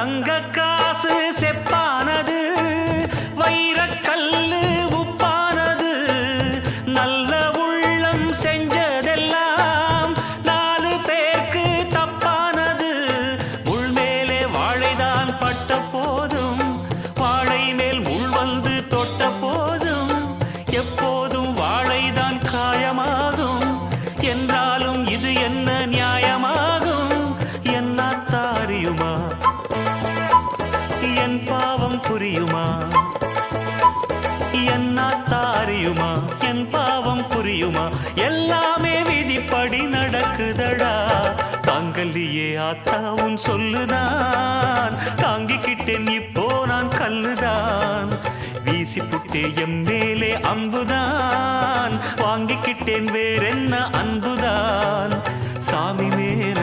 தங்க காசு செப்பானது, வைரக்கல்லு உப்பானது, நல்ல உள்ளம் செஞ்சதெல்லாம் நாலு பேருக்கு தப்பானது. உள்மேலே வாழைதான் பட்ட போதும், வாழை மேல் முள் வந்து தொட்ட போதும், எப்போதும் வாழைதான் காயமாகும் என்றாலும் இது என்ன நியாயமாகும்? என்னத்தா அறியுமா என் பாவம் புரியுமா? என்னத்தா அறியுமா என் பாவம் புரியுமா? எல்லாமே விதிப்படி நடக்குதடா. தாங்கல்லியே ஆத்தா உன் சொல்லுதான், தாங்கிக்கிட்டேன் இப்போ நான் கல்லுதான். வீசி புட்டே எம் மேலே அம்புதான், வாங்கிக்கிட்டேன் வேறென்ன அன்புதான். சாமி மேல